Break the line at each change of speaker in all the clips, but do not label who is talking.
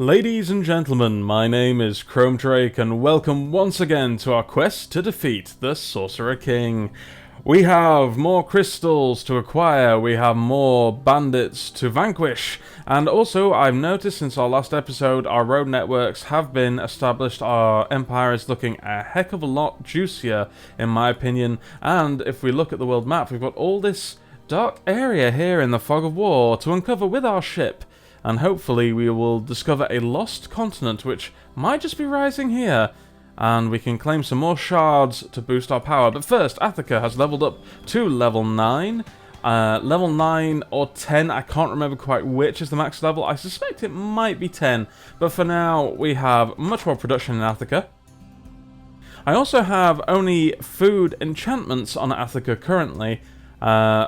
Ladies and gentlemen, my name is ChromeDrake and welcome once again to our quest to defeat the Sorcerer King. We have more crystals to acquire, we have more bandits to vanquish, and also I've noticed since our last episode our road networks have been established, our empire is looking a heck of a lot juicier in my opinion, and if we look at the world map we've got all this dark area here in the Fog of War to uncover with our ship. And hopefully we will discover a lost continent which might just be rising here. And we can claim some more shards to boost our power. But first, Attica has leveled up to level 9. Level 9 or 10, I can't remember quite which is the max level. I suspect it might be 10. But for now, we have much more production in Attica. I also have only food enchantments on Attica currently.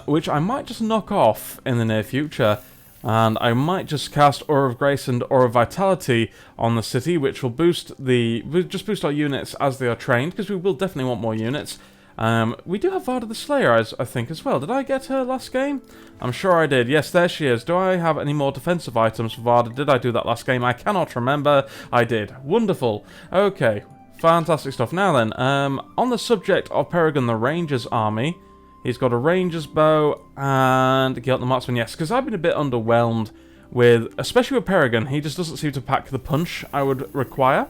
Which I might just knock off in the near future. And I might just cast Aura of Grace and Aura of Vitality on the city, which will boost our units as they are trained, because we will definitely want more units. We do have Varda the Slayer, I think, as well. Did I get her last game? I'm sure I did. Yes, there she is. Do I have any more defensive items for Varda? Did I do that last game? I cannot remember. I did. Wonderful. Okay, fantastic stuff. Now then, on the subject of Peregrine the Ranger's army, he's got a ranger's bow and Gilt the Marksman, yes, because I've been a bit underwhelmed with, especially with Peregrine, he just doesn't seem to pack the punch I would require.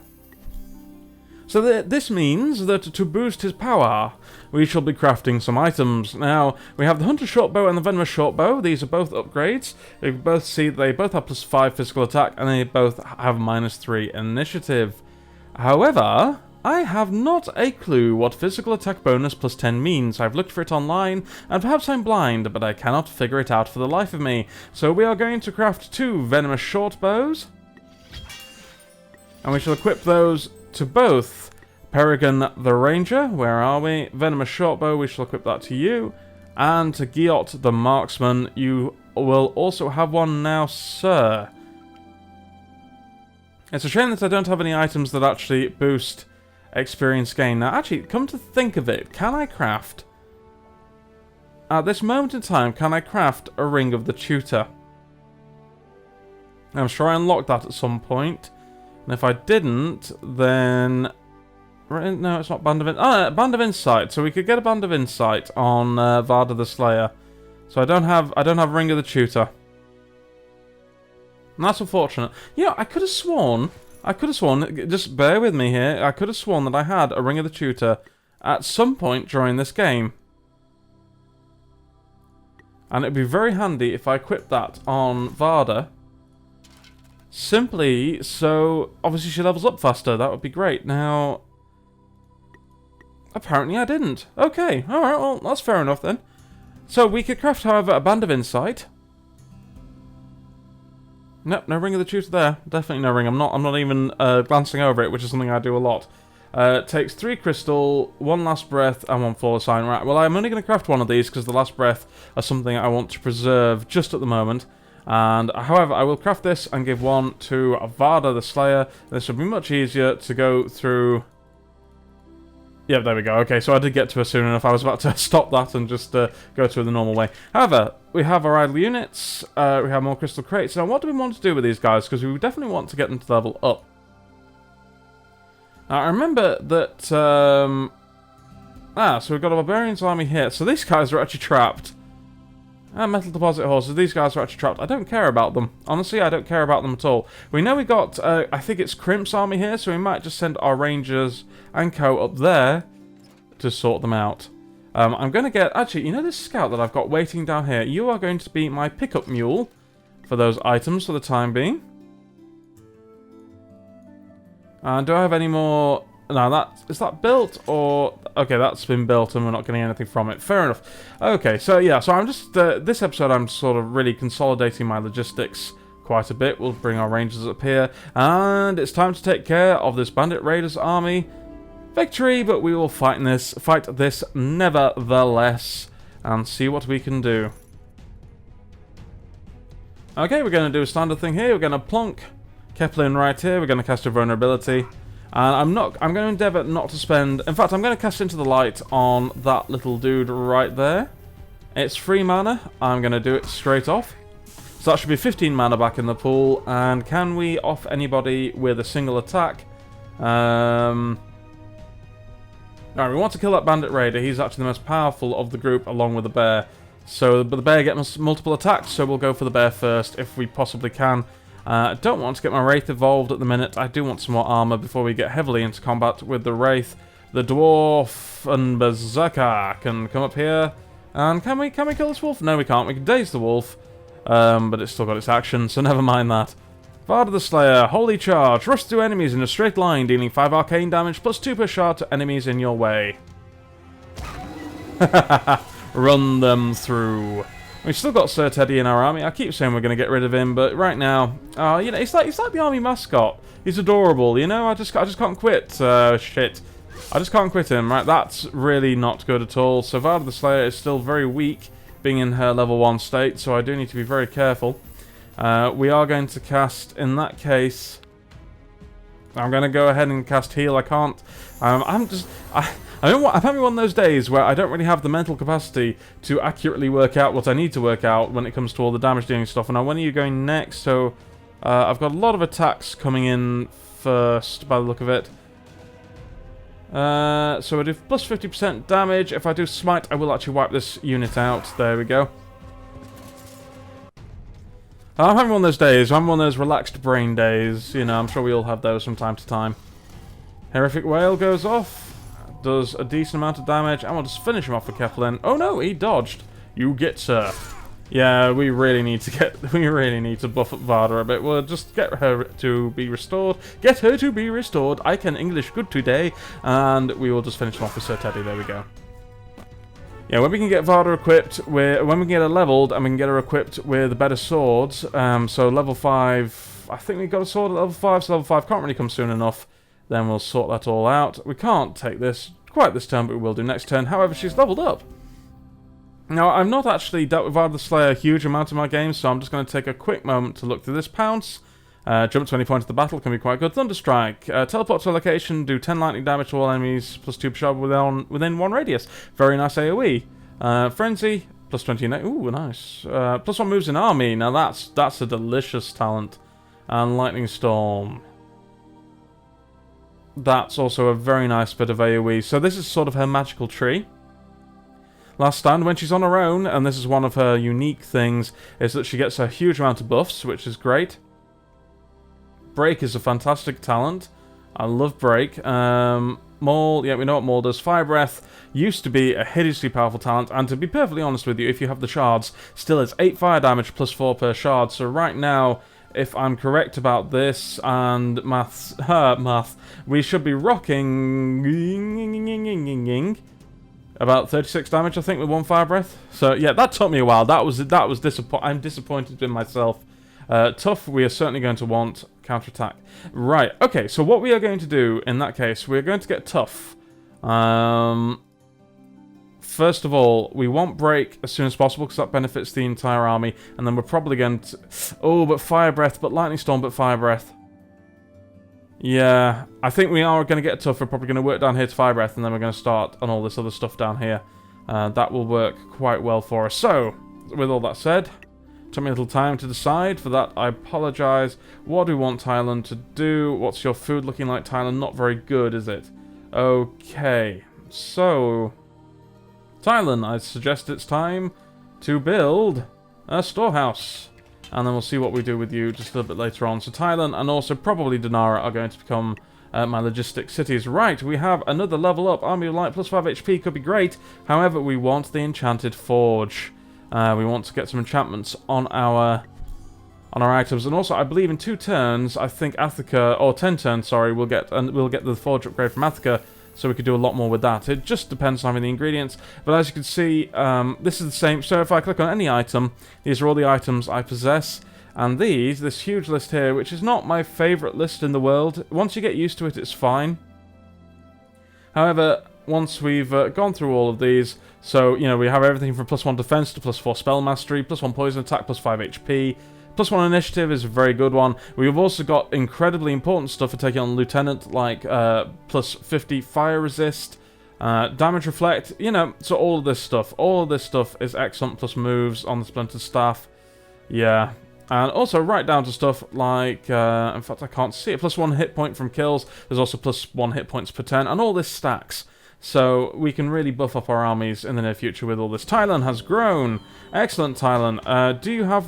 So this means that to boost his power, we shall be crafting some items. Now, we have the Hunter Shortbow and the Venomous Shortbow. These are both upgrades. You can both see they both have +5 physical attack and they both have -3 initiative. However, I have not a clue what physical attack bonus +10 means. I've looked for it online, and perhaps I'm blind, but I cannot figure it out for the life of me. So we are going to craft 2 venomous shortbows, and we shall equip those to both Peregrine the Ranger. Where are we? Venomous shortbow, we shall equip that to you, and to Giot the Marksman, you will also have one now, sir. It's a shame that I don't have any items that actually boost experience gain. Now actually, come to think of it, can I craft, at this moment in time, can I craft a Ring of the Tutor? I'm sure I unlocked that at some point, and if I didn't, then no, it's not Band of Band of Insight. So we could get a Band of Insight on Varda the Slayer. So I don't have Ring of the Tutor, and that's unfortunate. You know, I could have sworn, just bear with me here, I could have sworn that I had a Ring of the Tutor at some point during this game. And it'd be very handy if I equipped that on Varda. Simply so, obviously she levels up faster, that would be great. Now, apparently I didn't. Okay, alright, well, that's fair enough then. So we could craft, however, a Band of Insight. Nope, no Ring of the Tutor there. Definitely no ring. I'm not even glancing over it, which is something I do a lot. Takes 3 crystal, 1 last breath, and 1 flawless sign. Right, well, I'm only going to craft one of these because the last breath are something I want to preserve just at the moment. And however, I will craft this and give one to Varda the Slayer. This will be much easier to go through. Yeah, there we go. Okay, so I did get to her soon enough. I was about to stop that and just go to her the normal way. However, we have our idle units. We have more crystal crates. Now, what do we want to do with these guys? Because we definitely want to get them to level up. Now, I remember that... so we've got a Barbarian's army here. So these guys are actually trapped. Metal deposit horses. These guys are actually trapped. I don't care about them. Honestly, I don't care about them at all. We know we got, I think it's Crimp's army here, so we might just send our Rangers and co up there to sort them out. I'm going to get, actually, you know this scout that I've got waiting down here? You are going to be my pickup mule for those items for the time being. And do I have any more? No, is that built or... Okay, that's been built and we're not getting anything from it. Fair enough. Okay, so yeah, so I'm just... this episode I'm sort of really consolidating my logistics quite a bit. We'll bring our rangers up here. And it's time to take care of this bandit raiders army. Victory, but we will fight this nevertheless. And see what we can do. Okay, we're going to do a standard thing here. We're going to plonk Keplin right here. We're going to cast a vulnerability. And I'm going to endeavour not to spend... In fact, I'm going to cast Into the Light on that little dude right there. It's free mana. I'm going to do it straight off. So that should be 15 mana back in the pool. And can we off anybody with a single attack? Alright, we want to kill that Bandit Raider. He's actually the most powerful of the group along with the bear. So, but the bear gets multiple attacks, so we'll go for the bear first if we possibly can. I don't want to get my Wraith evolved at the minute. I do want some more armor before we get heavily into combat with the Wraith. The Dwarf and Berserker can come up here. And can we kill this wolf? No, we can't. We can daze the wolf. But it's still got its action, so never mind that. Varda the Slayer, Holy Charge. Rush through enemies in a straight line, dealing 5 arcane damage plus 2 per shot to enemies in your way. Run them through. We've still got Sir Teddy in our army. I keep saying we're going to get rid of him, but right now, you know, he's like the army mascot. He's adorable, you know. I just can't quit. Shit, I just can't quit him. Right, that's really not good at all. So Varda the Slayer is still very weak, being in her level 1 state. So I do need to be very careful. We are going to cast, in that case, I'm going to go ahead and cast heal. I can't. I'm having one of those days where I don't really have the mental capacity to accurately work out what I need to work out when it comes to all the damage dealing stuff. And now, when are you going next? So, I've got a lot of attacks coming in first, by the look of it. So I do plus 50% damage. If I do smite, I will actually wipe this unit out. There we go. I'm having one of those days. I'm one of those relaxed brain days. You know, I'm sure we all have those from time to time. Horrific Whale goes off. Does a decent amount of damage. And we'll just finish him off with Keflin. Oh no, he dodged. You get, sir. Yeah, we really need to buff up Varda a bit. We'll just get her to be restored. Get her to be restored. I can English good today. And we will just finish him off with Sir Teddy. There we go. Yeah, when we can get Varda equipped, when we can get her leveled, and we can get her equipped with better swords, so level 5, I think we got a sword at level 5, so level 5 can't really come soon enough, then we'll sort that all out. We can't take this quite this turn, but we will do next turn. However, she's leveled up. Now, I've not actually dealt with Varda the Slayer a huge amount in my game, so I'm just going to take a quick moment to look through this pounce. Jump to any point of the battle can be quite good. Thunderstrike. Teleport to a location, do 10 lightning damage to all enemies, plus 2 per shot within 1 radius. Very nice AoE. Frenzy, plus 29. Ooh, nice. Plus 1 moves in army. Now that's a delicious talent. And Lightning Storm. That's also a very nice bit of AoE. So this is sort of her magical tree. Last stand, when she's on her own, and this is one of her unique things, is that she gets a huge amount of buffs, which is great. Break is a fantastic talent. I love Break. Maul, yeah, we know what Maul does. Fire Breath used to be a hideously powerful talent, and to be perfectly honest with you, if you have the shards, still it's 8 fire damage plus 4 per shard. So right now, if I'm correct about this, and math, we should be rocking about 36 damage, I think, with 1 Fire Breath. So yeah, that took me a while. That was disappointing. I'm disappointed in myself. Tough, we are certainly going to want counterattack. Right, okay, so what we are going to do in that case, we're going to get tough. First of all, we want break as soon as possible because that benefits the entire army, and then we're probably going to... Oh, but Fire Breath, but Lightning Storm, but Fire Breath. Yeah, I think we are going to get tough. We're probably going to work down here to Fire Breath, and then we're going to start on all this other stuff down here. That will work quite well for us. So, with all that said... Took me a little time to decide. For that, I apologise. What do we want Thailand to do? What's your food looking like, Thailand? Not very good, is it? Okay. So, Thailand, I suggest it's time to build a storehouse. And then we'll see what we do with you just a little bit later on. So Thailand and also probably Dinara are going to become my logistic cities. Right, we have another level up. Army of Light plus 5 HP could be great. However, we want the Enchanted Forge. We want to get some enchantments on our items, and also I believe in 2 turns, I think Athika, or 10 turns, sorry, we'll get the forge upgrade from Athika, so we could do a lot more with that. It just depends on having the ingredients. But as you can see, this is the same. So if I click on any item, these are all the items I possess, and this huge list here, which is not my favourite list in the world. Once you get used to it, it's fine. However, once we've gone through all of these, so, you know, we have everything from plus 1 defense to plus 4 spell mastery, plus 1 poison attack, plus 5 HP, plus 1 initiative is a very good one. We've also got incredibly important stuff for taking on Lieutenant, like plus 50 fire resist, damage reflect, you know, so all of this stuff is excellent, plus moves on the Splintered Staff. Yeah, And also right down to stuff like, in fact I can't see it, +1 hit point from kills, there's also +1 hit points per turn, and all this stacks. So we can really buff up our armies in the near future with all this. Tylan has grown. Excellent, Tylan.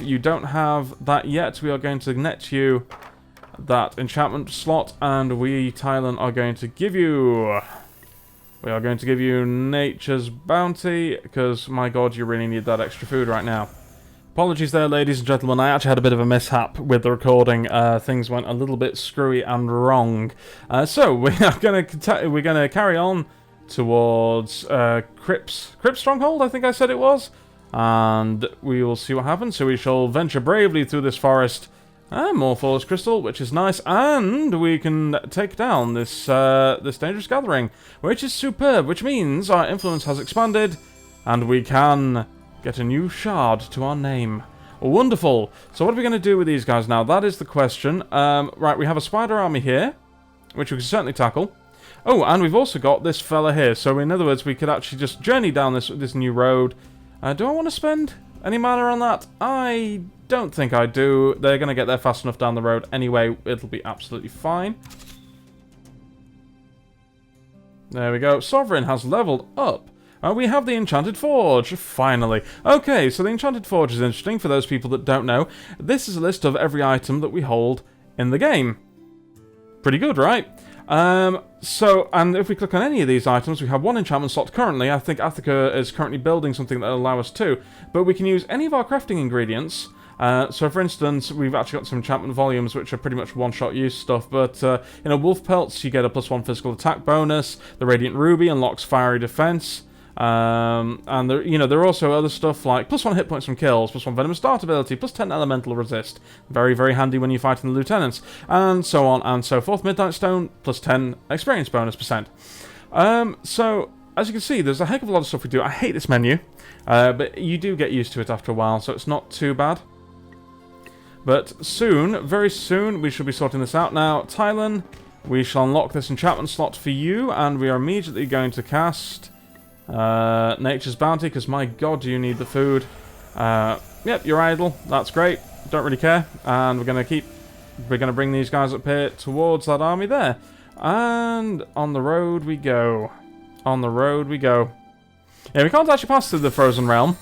You don't have that yet. We are going to net you that enchantment slot, and we, Tylan, are going to give you... We are going to give you Nature's Bounty, because, my god, you really need that extra food right now. Apologies there, ladies and gentlemen. I actually had a bit of a mishap with the recording. Things went a little bit screwy and wrong. So we're going to carry on towards Crypt's Stronghold, I think I said it was. And we will see what happens. So we shall venture bravely through this forest. More Flawless Crystal, which is nice. And we can take down this dangerous gathering, which is superb. Which means our influence has expanded. And we can get a new shard to our name. Wonderful. So what are we going to do with these guys now? That is the question. Right, we have a spider army here, which we can certainly tackle. Oh, and we've also got this fella here. So in other words, we could actually just journey down this new road. Do I want to spend any mana on that? I don't think I do. They're going to get there fast enough down the road anyway. It'll be absolutely fine. There we go. Sovereign has leveled up. We have the Enchanted Forge, finally. Okay, so the Enchanted Forge is interesting for those people that don't know. This is a list of every item that we hold in the game. Pretty good, right? And if we click on any of these items, we have one enchantment slot currently. I think Athika is currently building something that will allow us to. But we can use any of our crafting ingredients. So for instance, we've actually got some enchantment volumes, which are pretty much one-shot use stuff. But, Wolf Pelts, you get a +1 physical attack bonus. The Radiant Ruby unlocks fiery defense. And there are also other stuff like +1 hit points from kills, +1 venomous dart ability, +10 elemental resist. Very, very handy when you're fighting the lieutenants, and so on and so forth. Midnight Stone, +10 experience bonus %. So as you can see, there's a heck of a lot of stuff we do. I hate this menu, but you do get used to it after a while, so it's not too bad. But soon, very soon, we should be sorting this out. Now, Tylan, we shall unlock this enchantment slot for you, and we are immediately going to cast Nature's Bounty, because my god, do you need the food. Yep, you're idle. That's great. Don't really care. And we're going to bring these guys up here towards that army there. And on the road we go. On the road we go. Yeah, we can't actually pass through the Frozen Realm,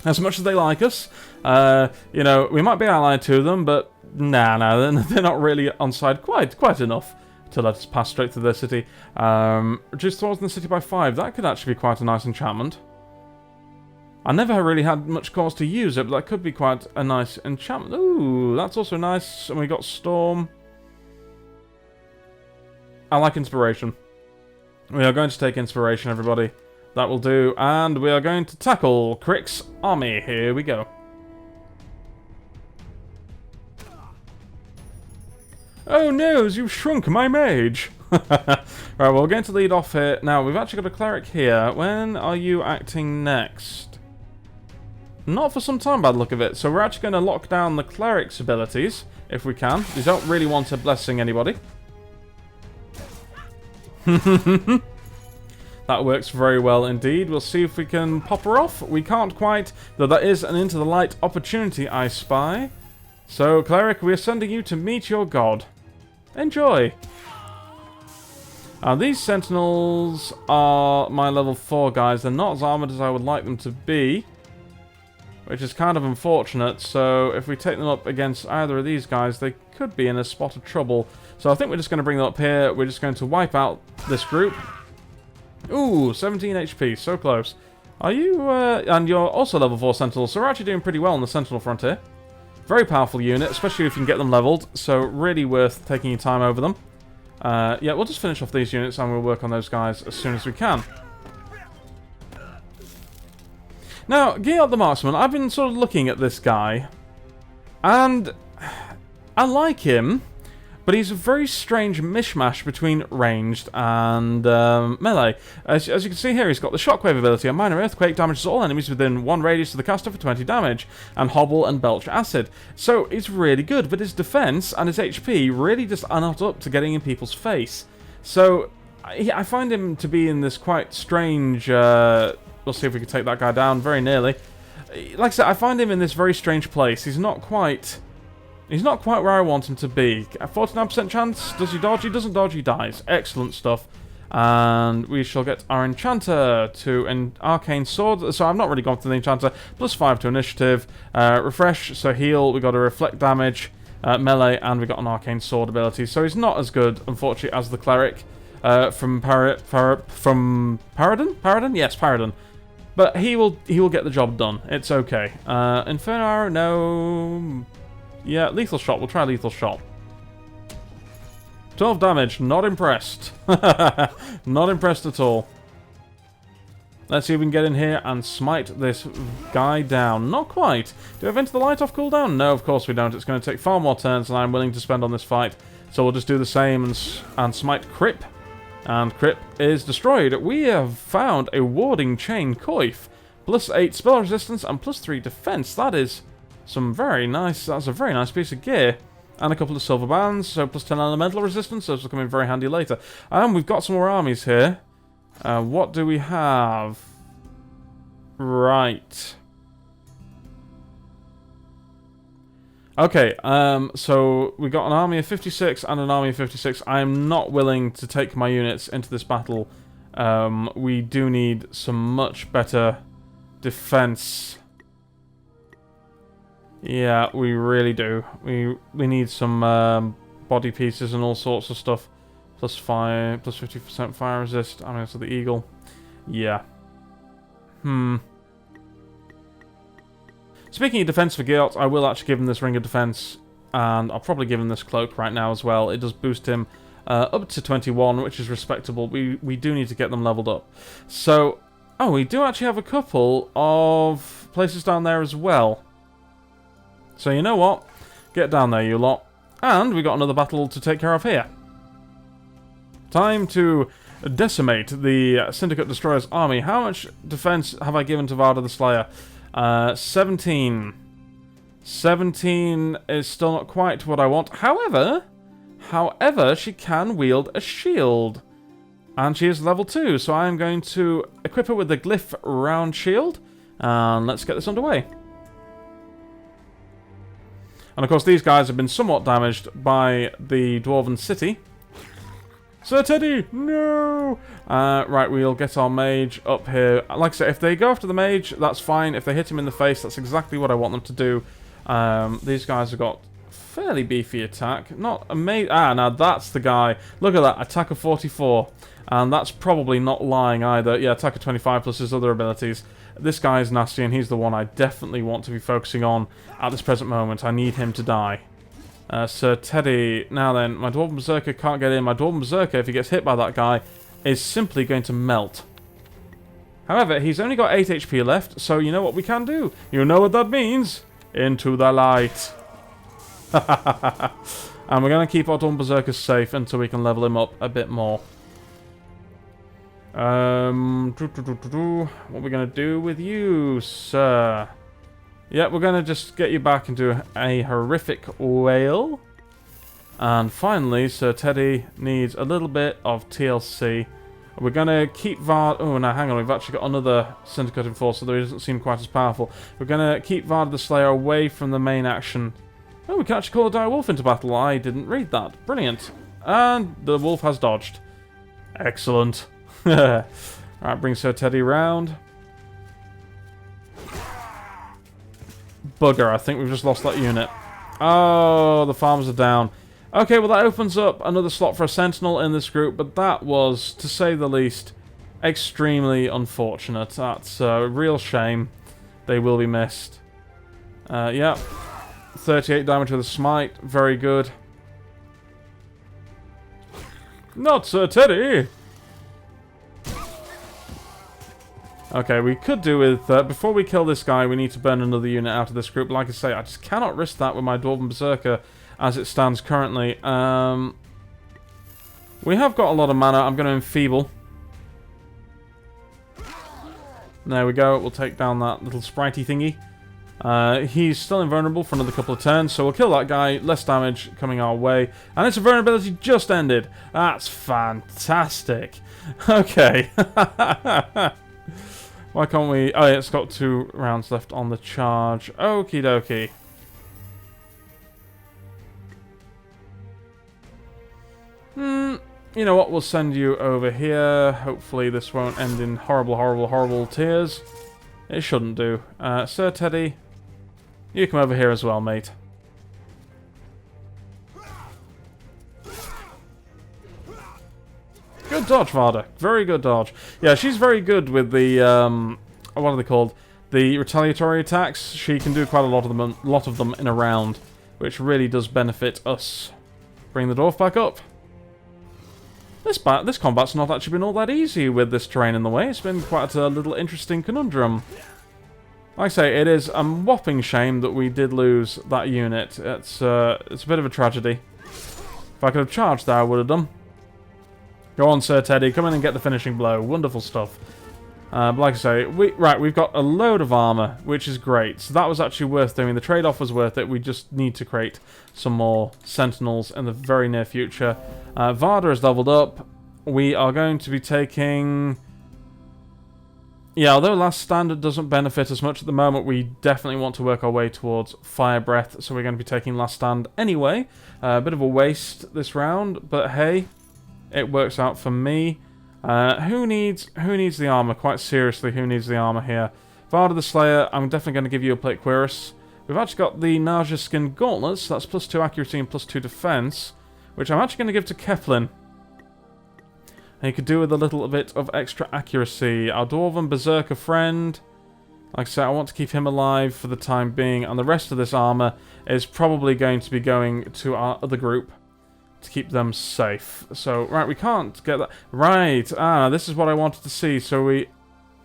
as much as they like us. We might be allied to them, but nah, they're not really on side quite enough to let us pass straight through their city. Reduce thorns in the city by 5. That could actually be quite a nice enchantment. I never really had much cause to use it, but that could be quite a nice enchantment. Ooh, that's also nice. And we got Storm. I like Inspiration. We are going to take Inspiration, everybody. That will do. And we are going to tackle Crick's army. Here we go. Oh no, you've shrunk my mage! Right, well, we're going to lead off here. Now, we've actually got a cleric here. When are you acting next? Not for some time by the look of it. So we're actually going to lock down the cleric's abilities, if we can. We don't really want to blessing anybody. That works very well indeed. We'll see if we can pop her off. We can't quite, though that is an Into the Light opportunity, I spy. So, cleric, we are sending you to meet your god. Enjoy! These sentinels are my level 4 guys. They're not as armoured as I would like them to be, which is kind of unfortunate. So if we take them up against either of these guys, they could be in a spot of trouble. So I think we're just going to bring them up here. We're just going to wipe out this group. Ooh, 17 HP, so close. Are you, and you're also level 4 sentinels, so we're actually doing pretty well on the sentinel front here. Very powerful unit, especially if you can get them leveled, so really worth taking your time over them. Yeah, we'll just finish off these units and we'll work on those guys as soon as we can. Now, Georg the Marksman, I've been sort of looking at this guy, and I like him, but he's a very strange mishmash between ranged and melee. As you can see here, he's got the Shockwave ability. A minor earthquake damages all enemies within 1 radius of the caster for 20 damage, and Hobble and Belch Acid. So it's really good, but his defense and his HP really just are not up to getting in people's face. So I find him to be in this quite strange... we'll see if we can take that guy down very nearly. Like I said, I find him in this very strange place. He's not quite where I want him to be. A 49% chance. Does he dodge? He doesn't dodge, he dies. Excellent stuff. And we shall get our Enchanter to an Arcane Sword. So I've not really gone for the Enchanter. +5 to Initiative. Refresh, so heal. We got a Reflect damage, melee, and we got an Arcane Sword ability. So he's not as good, unfortunately, as the Cleric from Paradin? Paradin? Yes, Paradin. But he will get the job done. It's okay. Inferno Arrow, no. Yeah, Lethal Shot. We'll try Lethal Shot. 12 damage. Not impressed. Not impressed at all. Let's see if we can get in here and smite this guy down. Not quite. Do we have Into the Light off cooldown? No, of course we don't. It's going to take far more turns than I'm willing to spend on this fight. So we'll just do the same and smite Crip. And Crip is destroyed. We have found a Warding Chain Coif. +8 spell resistance and +3 defense. That is some very nice. That's a very nice piece of gear. And a couple of silver bands, so +10 elemental resistance. Those will come in very handy later. And we've got some more armies here. What do we have? Right. Okay, so we got an army of 56 and an army of 56. I am not willing to take my units into this battle. We do need some much better defense. Yeah, we really do. We need some body pieces and all sorts of stuff. +5, +50% fire resist. I mean, so the eagle. Yeah. Speaking of defense for Gyalt, I will actually give him this ring of defense, and I'll probably give him this cloak right now as well. It does boost him up to 21, which is respectable. We do need to get them leveled up. So, oh, we do actually have a couple of places down there as well. So you know what? Get down there, you lot. And we got another battle to take care of here. Time to decimate the Syndicate Destroyer's army. How much defense have I given to Varda the Slayer? 17. 17 is still not quite what I want. However, she can wield a shield. And she is level 2, so I am going to equip her with the Glyph Round Shield. And let's get this underway. And of course these guys have been somewhat damaged by the Dwarven City. Sir Teddy, no! Right, we'll get our mage up here. Like I said, if they go after the mage, that's fine. If they hit him in the face, that's exactly what I want them to do. These guys have got fairly beefy attack. Not amazing. Ah, now that's the guy. Look at that, attack of 44. And that's probably not lying either. Yeah, attack of 25 plus his other abilities. This guy is nasty, and he's the one I definitely want to be focusing on at this present moment. I need him to die. Sir Teddy. Now then, my Dwarven Berserker can't get in. My Dwarven Berserker, if he gets hit by that guy, is simply going to melt. However, he's only got 8 HP left, so you know what we can do. You know what that means? Into the light. And we're going to keep our Dwarven Berserker safe until we can level him up a bit more. What are we going to do with you, sir? Yeah, we're going to just get you back into a horrific whale. And finally, Sir Teddy needs a little bit of TLC. We're going to keep Vard... Oh, now hang on. We've actually got another Syndicate Enforcer, though he doesn't seem quite as powerful. We're going to keep Vard the Slayer away from the main action. Oh, we can actually call a dire wolf into battle. I didn't read that. Brilliant. And the wolf has dodged. Excellent. Right, bring Sir Teddy round. Bugger, I think we've just lost that unit. Oh, the farmers are down. Okay, well that opens up another slot for a sentinel in this group, but that was, to say the least, extremely unfortunate. That's a real shame. They will be missed. Yeah. 38 damage with a smite. Very good. Not Sir Teddy! Okay, we could do with... before we kill this guy, we need to burn another unit out of this group. Like I say, I just cannot risk that with my Dwarven Berserker as it stands currently. We have got a lot of mana. I'm going to enfeeble. There we go. We'll take down that little spritey thingy. He's still invulnerable for another couple of turns, so we'll kill that guy. Less damage coming our way. And its invulnerability just ended. That's fantastic. Okay. Why can't we... Oh, yeah, it's got 2 rounds left on the charge. Okie dokie. You know what? We'll send you over here. Hopefully this won't end in horrible, horrible, horrible tears. It shouldn't do. Sir Teddy, you come over here as well, mate. Good dodge, Varda. Very good dodge. Yeah, she's very good with the, what are they called? The retaliatory attacks. She can do quite a lot of them in a round, which really does benefit us. Bring the dwarf back up. This combat's not actually been all that easy with this terrain in the way. It's been quite a little interesting conundrum. Like I say, it is a whopping shame that we did lose that unit. It's a bit of a tragedy. If I could have charged there, I would have done. Go on, Sir Teddy. Come in and get the finishing blow. Wonderful stuff. But like I say, we've got a load of armor, which is great. So that was actually worth doing. The trade-off was worth it. We just need to create some more sentinels in the very near future. Varda has leveled up. We are going to be taking... Yeah, although Last Stand doesn't benefit as much at the moment, we definitely want to work our way towards Fire Breath. So we're going to be taking Last Stand anyway. A bit of a waste this round, but hey, it works out for me. Who needs the armor? Quite seriously, who needs the armor here? Varda the Slayer, I'm definitely going to give you a plate cuirass. We've actually got the Naja Skin Gauntlets, so that's +2 accuracy and +2 defense, which I'm actually going to give to Keflin. And he could do with a little bit of extra accuracy. Our Dwarven Berserker friend, like I said, I want to keep him alive for the time being, and the rest of this armor is probably going to be going to our other group to keep them safe. So, right, we can't get that. Right, this is what I wanted to see.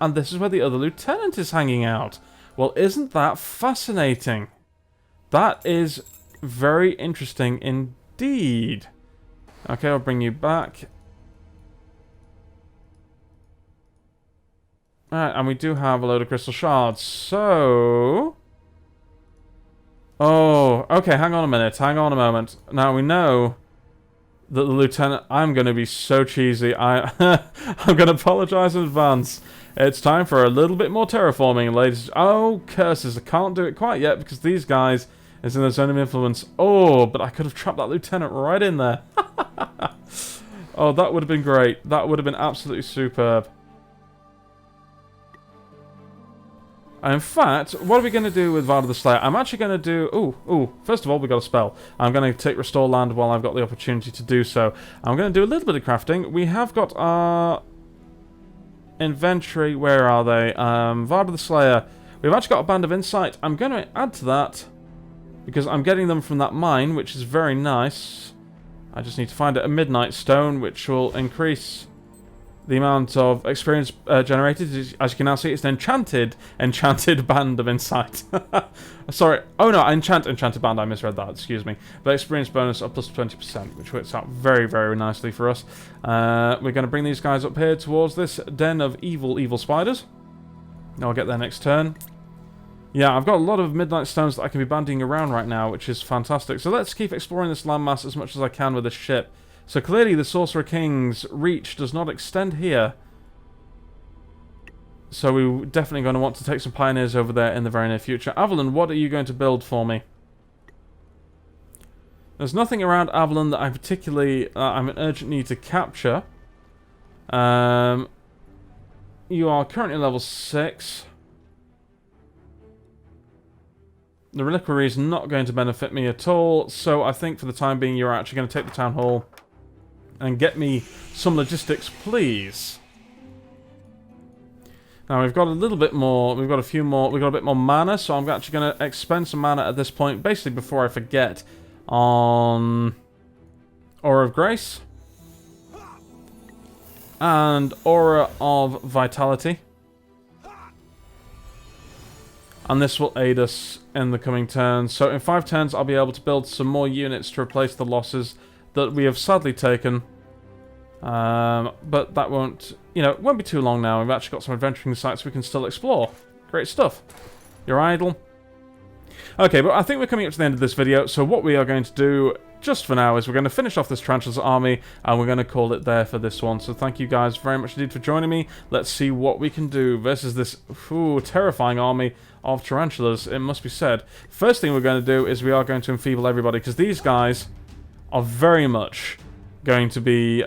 And this is where the other lieutenant is hanging out. Well, isn't that fascinating? That is very interesting indeed. Okay, I'll bring you back. Alright, and we do have a load of crystal shards, so... Oh, okay, hang on a minute, hang on a moment. Now we know that the lieutenant... I'm going to be so cheesy. I'm going to apologize in advance. It's time for a little bit more terraforming, ladies. Oh, curses, I can't do it quite yet because these guys is in the zone of influence. Oh, but I could have trapped that lieutenant right in there. Oh, that would have been great. That would have been absolutely superb. In fact, what are we going to do with Varda the Slayer? I'm actually going to do... first of all, we've got a spell. I'm going to take Restore Land while I've got the opportunity to do so. I'm going to do a little bit of crafting. We have got our inventory. Where are they? Varda the Slayer. We've actually got a Band of Insight. I'm going to add to that because I'm getting them from that mine, which is very nice. I just need to find a Midnight Stone, which will increase the amount of experience generated. As you can now see, it's an enchanted Band of Insight. Sorry. Oh no, enchanted band. I misread that. Excuse me. But experience bonus of +20%, which works out very, very nicely for us. We're going to bring these guys up here towards this den of evil spiders. I'll get there next turn. Yeah, I've got a lot of Midnight Stones that I can be bandying around right now, which is fantastic. So let's keep exploring this landmass as much as I can with this ship. So clearly the Sorcerer King's reach does not extend here. So we're definitely going to want to take some pioneers over there in the very near future. Avalon, what are you going to build for me? There's nothing around Avalon that I particularly... I'm in urgent need to capture. You are currently level 6. The Reliquary is not going to benefit me at all. So I think for the time being you're actually going to take the Town Hall and get me some logistics, please. Now we've got a little bit more, we've got a bit more mana, so I'm actually going to expend some mana at this point, basically before I forget, on Aura of Grace and Aura of Vitality. And this will aid us in the coming turns. So in 5 turns I'll be able to build some more units to replace the losses that we have sadly taken. But that won't, it won't be too long now. We've actually got some adventuring sites we can still explore. Great stuff. You're idle. Okay, but I think we're coming up to the end of this video, so what we are going to do just for now is we're going to finish off this Tarantula's army, and we're going to call it there for this one. So thank you guys very much indeed for joining me. Let's see what we can do versus this terrifying army of Tarantulas, it must be said. First thing we're going to do is we are going to enfeeble everybody, because these guys are very much going to be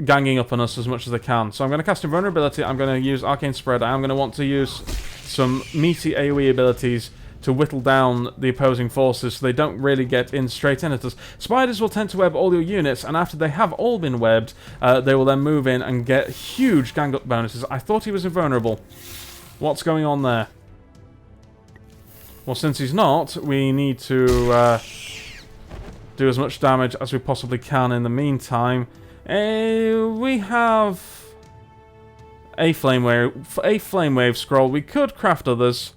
ganging up on us as much as they can. So I'm going to cast Invulnerability, I'm going to use Arcane Spread, I'm going to want to use some meaty AoE abilities to whittle down the opposing forces so they don't really get in straight in at us. Spiders will tend to web all your units, and after they have all been webbed, they will then move in and get huge gang up bonuses. I thought he was invulnerable. What's going on there? Well, since he's not, we need to do as much damage as we possibly can in the meantime. We have a flame wave scroll. We could craft others.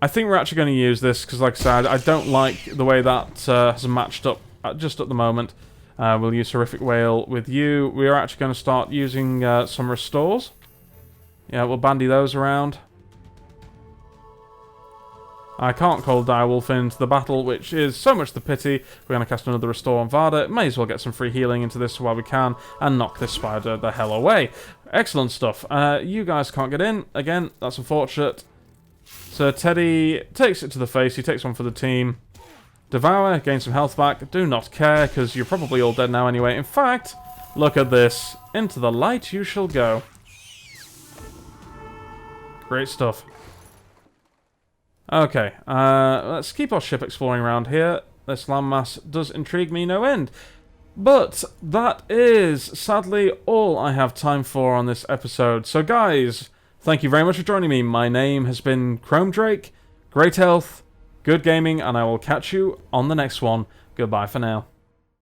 I think we're actually going to use this because, like I said, I don't like the way that has matched up just at the moment. We'll use Horrific Whale with you. We are actually going to start using some restores. Yeah, we'll bandy those around. I can't call Direwolf into the battle, which is so much the pity. We're going to cast another Restore on Varda. May as well get some free healing into this while we can, and knock this spider the hell away. Excellent stuff. You guys can't get in. Again, that's unfortunate. So Teddy takes it to the face. He takes one for the team. Devour, gain some health back. Do not care, because you're probably all dead now anyway. In fact, look at this. Into the light you shall go. Great stuff. Okay, let's keep our ship exploring around here. This landmass does intrigue me no end. But that is, sadly, all I have time for on this episode. So guys, thank you very much for joining me. My name has been ChromeDrake. Great health, good gaming, and I will catch you on the next one. Goodbye for now.